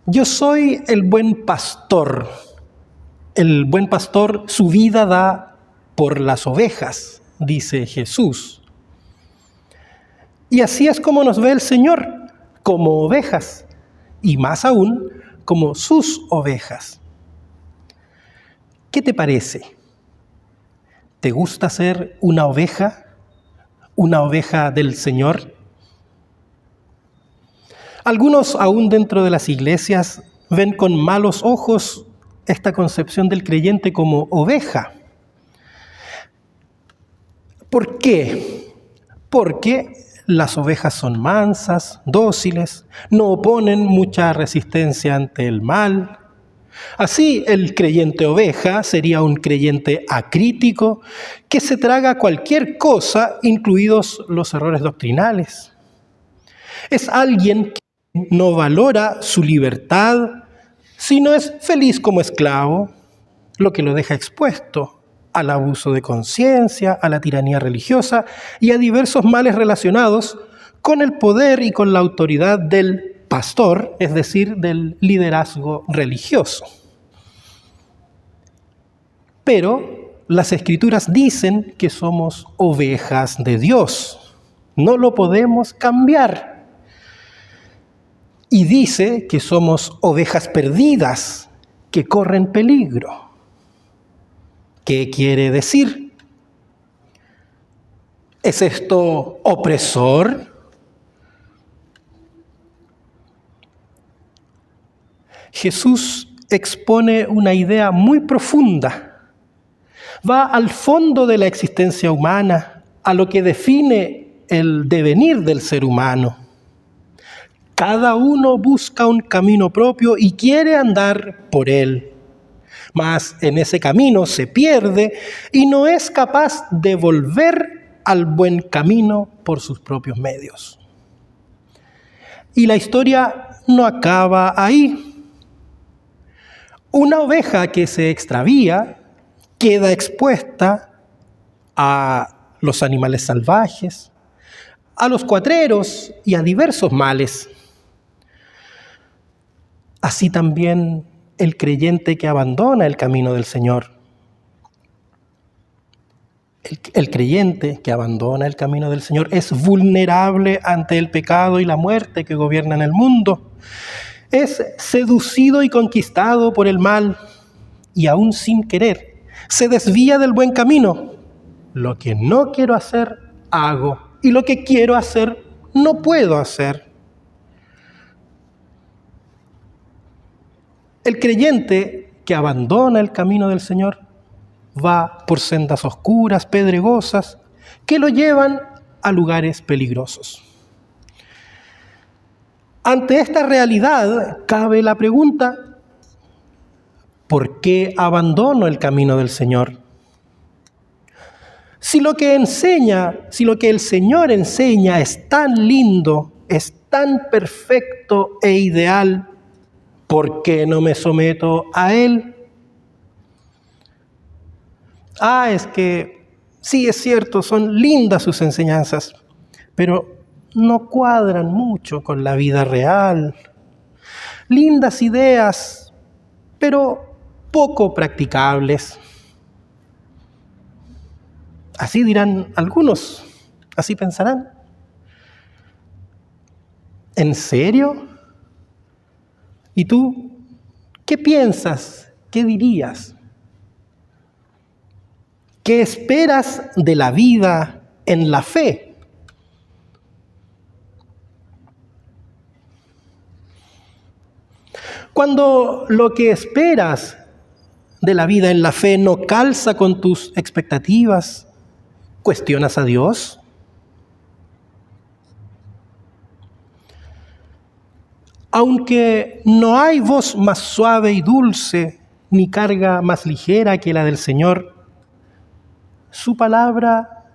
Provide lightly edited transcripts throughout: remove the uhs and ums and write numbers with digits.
Yo soy el buen pastor. El buen pastor su vida da por las ovejas, dice Jesús. Y así es como nos ve el Señor, como ovejas, y más aún, como sus ovejas. ¿Qué te parece? ¿Te gusta ser una oveja del Señor? Algunos, aún dentro de las iglesias, ven con malos ojos esta concepción del creyente como oveja. ¿Por qué? Porque las ovejas son mansas, dóciles, no oponen mucha resistencia ante el mal. Así, el creyente oveja sería un creyente acrítico que se traga cualquier cosa, incluidos los errores doctrinales. Es alguien que no valora su libertad, sino es feliz como esclavo, lo que lo deja expuesto al abuso de conciencia, a la tiranía religiosa y a diversos males relacionados con el poder y con la autoridad del pastor, es decir, del liderazgo religioso. Pero las Escrituras dicen que somos ovejas de Dios. No lo podemos cambiar. Y dice que somos ovejas perdidas, que corren peligro. ¿Qué quiere decir? ¿Es esto opresor? Jesús expone una idea muy profunda. Va al fondo de la existencia humana, a lo que define el devenir del ser humano. Cada uno busca un camino propio y quiere andar por él. Mas en ese camino se pierde y no es capaz de volver al buen camino por sus propios medios. Y la historia no acaba ahí. Una oveja que se extravía queda expuesta a los animales salvajes, a los cuatreros y a diversos males. Así también el creyente que abandona el camino del Señor. El creyente que abandona el camino del Señor es vulnerable ante el pecado y la muerte que gobiernan el mundo. Es seducido y conquistado por el mal y aún sin querer se desvía del buen camino. Lo que no quiero hacer, hago, y lo que quiero hacer, no puedo hacer. El creyente que abandona el camino del Señor va por sendas oscuras, pedregosas, que lo llevan a lugares peligrosos. Ante esta realidad cabe la pregunta: ¿por qué abandono el camino del Señor? Si lo que el Señor enseña es tan lindo, es tan perfecto e ideal, ¿por qué no me someto a Él? Es que sí, es cierto, son lindas sus enseñanzas, pero no cuadran mucho con la vida real. Lindas ideas, pero poco practicables. Así dirán algunos, así pensarán. ¿En serio? ¿Y tú qué piensas? ¿Qué dirías? ¿Qué esperas de la vida en la fe? Cuando lo que esperas de la vida en la fe no calza con tus expectativas, ¿cuestionas a Dios? Aunque no hay voz más suave y dulce, ni carga más ligera que la del Señor, su palabra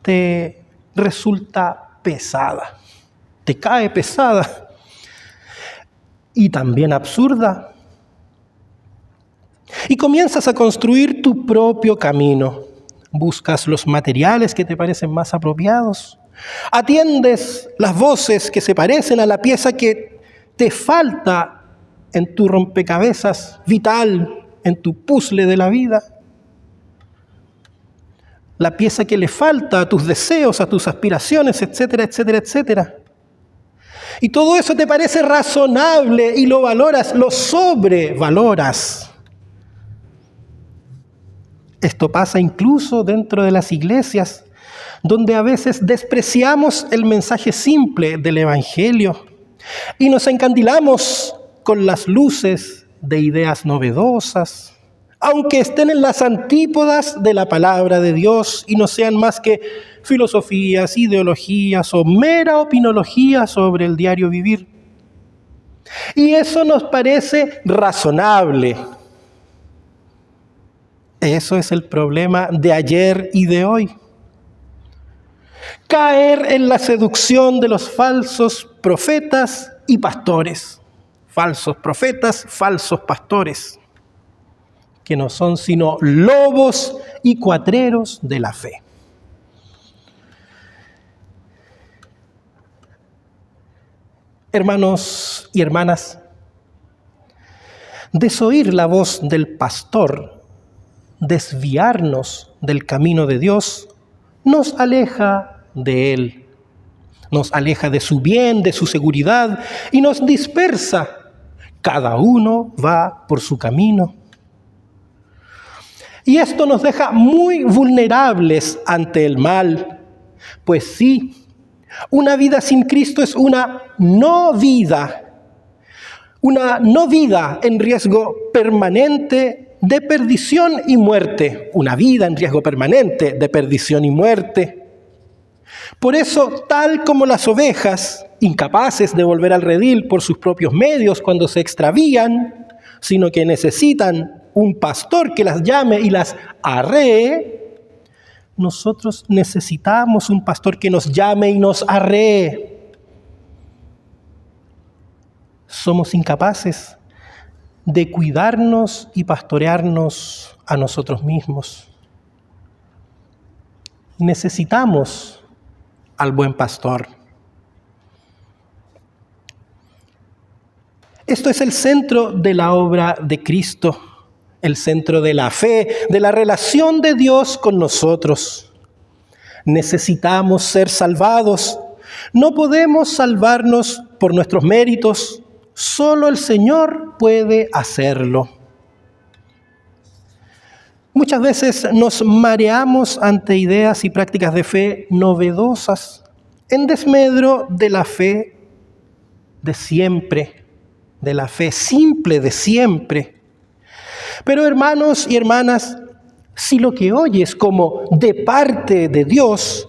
te resulta pesada, te cae pesada y también absurda. Y comienzas a construir tu propio camino. Buscas los materiales que te parecen más apropiados. Atiendes las voces que se parecen a la pieza que te falta en tu rompecabezas vital, en tu puzzle de la vida. La pieza que le falta a tus deseos, a tus aspiraciones, etcétera, etcétera, etcétera. Y todo eso te parece razonable y lo valoras, lo sobrevaloras. Esto pasa incluso dentro de las iglesias, donde a veces despreciamos el mensaje simple del Evangelio y nos encandilamos con las luces de ideas novedosas, aunque estén en las antípodas de la palabra de Dios y no sean más que filosofías, ideologías o mera opinología sobre el diario vivir. Y eso nos parece razonable. Eso es el problema de ayer y de hoy. Caer en la seducción de los falsos profetas y pastores. Falsos profetas, falsos pastores, que no son sino lobos y cuatreros de la fe. Hermanos y hermanas, desoír la voz del pastor, desviarnos del camino de Dios, nos aleja de Él, nos aleja de su bien, de su seguridad y nos dispersa. Cada uno va por su camino. Y esto nos deja muy vulnerables ante el mal, pues sí, una vida sin Cristo es una no vida en riesgo permanente de perdición y muerte, una vida en riesgo permanente de perdición y muerte. Por eso, tal como las ovejas, incapaces de volver al redil por sus propios medios cuando se extravían, sino que necesitan un pastor que las llame y las arree, nosotros necesitamos un pastor que nos llame y nos arree. Somos incapaces de cuidarnos y pastorearnos a nosotros mismos. Necesitamos al buen pastor. Esto es el centro de la obra de Cristo, el centro de la fe, de la relación de Dios con nosotros. Necesitamos ser salvados. No podemos salvarnos por nuestros méritos. Solo el Señor puede hacerlo. Muchas veces nos mareamos ante ideas y prácticas de fe novedosas, en desmedro de la fe de siempre, de la fe simple de siempre. Pero hermanos y hermanas, si lo que oyes como de parte de Dios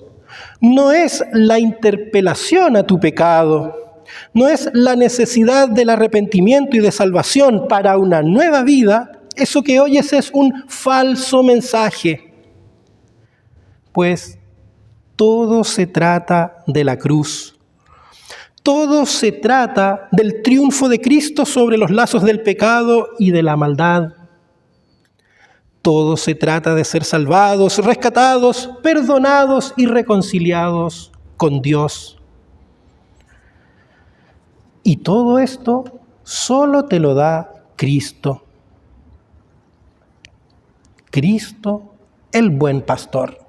no es la interpelación a tu pecado, no es la necesidad del arrepentimiento y de salvación para una nueva vida, eso que oyes es un falso mensaje. Pues todo se trata de la cruz. Todo se trata del triunfo de Cristo sobre los lazos del pecado y de la maldad. Todo se trata de ser salvados, rescatados, perdonados y reconciliados con Dios. Y todo esto solo te lo da Cristo. Cristo, el buen pastor.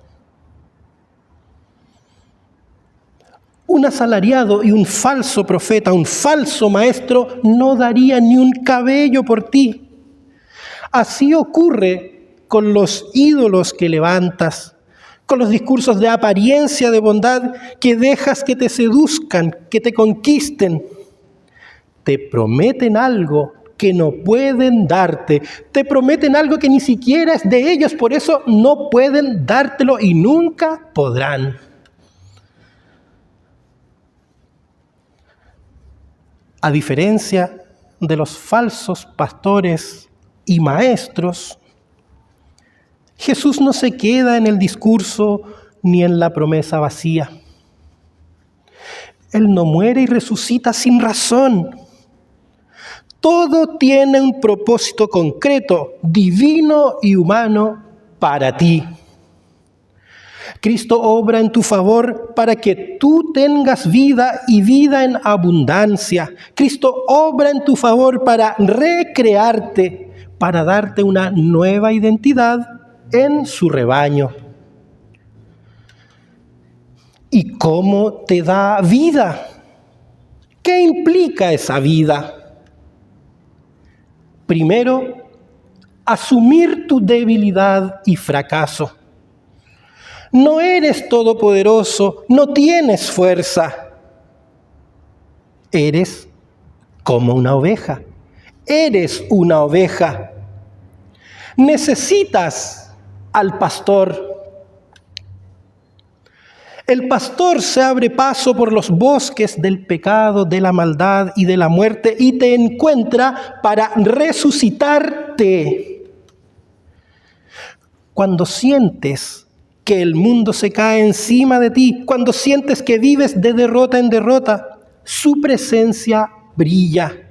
Un asalariado y un falso profeta, un falso maestro, no daría ni un cabello por ti. Así ocurre con los ídolos que levantas, con los discursos de apariencia de bondad que dejas que te seduzcan, que te conquisten. Te prometen algo que no pueden darte. Te prometen algo que ni siquiera es de ellos, por eso no pueden dártelo y nunca podrán. A diferencia de los falsos pastores y maestros, Jesús no se queda en el discurso ni en la promesa vacía. Él no muere y resucita sin razón. Todo tiene un propósito concreto, divino y humano para ti. Cristo obra en tu favor para que tú tengas vida y vida en abundancia. Cristo obra en tu favor para recrearte, para darte una nueva identidad en su rebaño. ¿Y cómo te da vida? ¿Qué implica esa vida? Primero, asumir tu debilidad y fracaso. No eres todopoderoso, no tienes fuerza. Eres como una oveja. Eres una oveja. Necesitas al pastor. El pastor se abre paso por los bosques del pecado, de la maldad y de la muerte y te encuentra para resucitarte. Cuando sientes que el mundo se cae encima de ti, cuando sientes que vives de derrota en derrota, su presencia brilla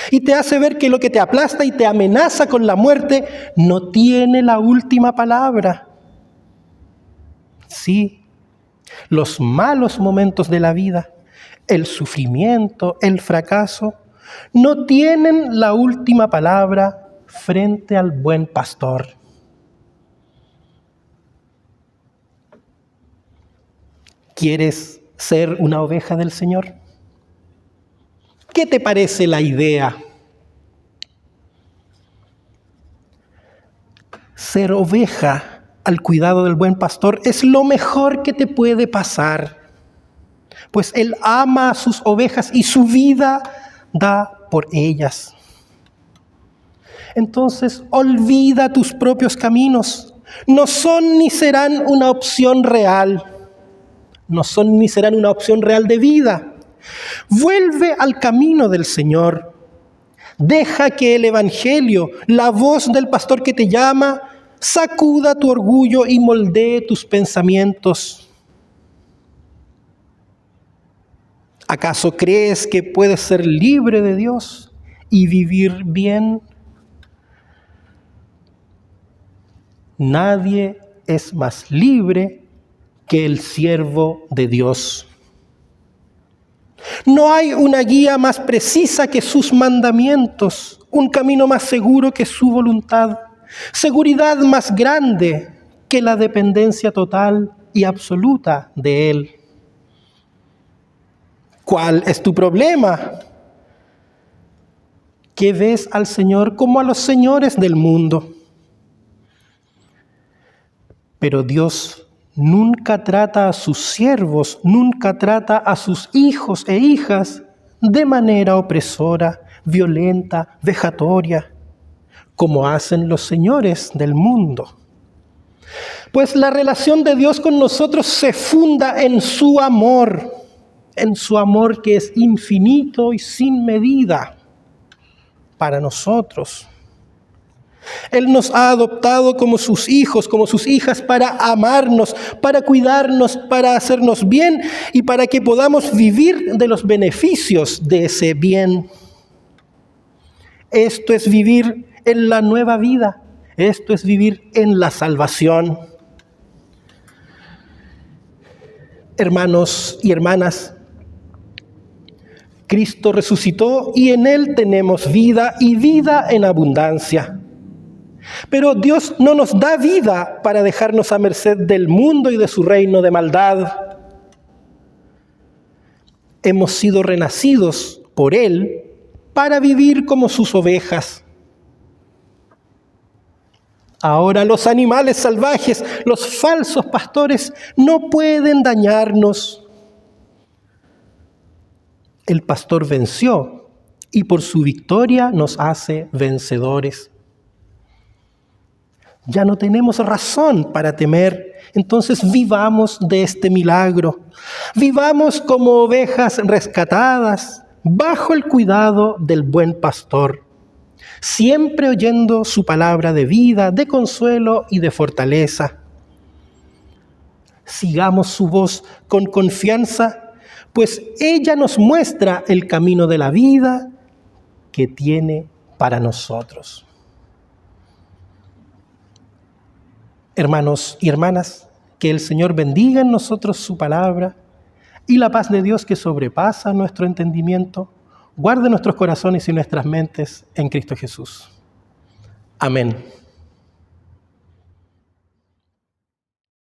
y te hace ver que lo que te aplasta y te amenaza con la muerte no tiene la última palabra. Sí, los malos momentos de la vida, el sufrimiento, el fracaso, no tienen la última palabra frente al buen pastor. ¿Quieres ser una oveja del Señor? ¿Qué te parece la idea? Ser oveja al cuidado del buen pastor es lo mejor que te puede pasar, pues Él ama a sus ovejas y su vida da por ellas. Entonces, olvida tus propios caminos. No son ni serán una opción real. No son ni serán una opción real de vida. Vuelve al camino del Señor. Deja que el Evangelio, la voz del pastor que te llama, sacuda tu orgullo y moldee tus pensamientos. ¿Acaso crees que puedes ser libre de Dios y vivir bien? Nadie es más libre que el siervo de Dios. No hay una guía más precisa que sus mandamientos, un camino más seguro que su voluntad, seguridad más grande que la dependencia total y absoluta de Él. ¿Cuál es tu problema? Que ves al Señor como a los señores del mundo. Pero Dios nunca trata a sus siervos, nunca trata a sus hijos e hijas de manera opresora, violenta, vejatoria, como hacen los señores del mundo. Pues la relación de Dios con nosotros se funda en su amor que es infinito y sin medida para nosotros. Él nos ha adoptado como sus hijos, como sus hijas, para amarnos, para cuidarnos, para hacernos bien y para que podamos vivir de los beneficios de ese bien. Esto es vivir en la nueva vida, esto es vivir en la salvación. Hermanos y hermanas, Cristo resucitó y en Él tenemos vida y vida en abundancia. Pero Dios no nos da vida para dejarnos a merced del mundo y de su reino de maldad. Hemos sido renacidos por Él para vivir como sus ovejas. Ahora los animales salvajes, los falsos pastores, no pueden dañarnos. El pastor venció y por su victoria nos hace vencedores. Ya no tenemos razón para temer, entonces vivamos de este milagro. Vivamos como ovejas rescatadas, bajo el cuidado del buen pastor, siempre oyendo su palabra de vida, de consuelo y de fortaleza. Sigamos su voz con confianza, pues ella nos muestra el camino de la vida que tiene para nosotros. Hermanos y hermanas, Que el Señor bendiga en nosotros su palabra y la paz de Dios que sobrepasa nuestro entendimiento, guarde nuestros corazones y nuestras mentes en Cristo Jesús. Amén.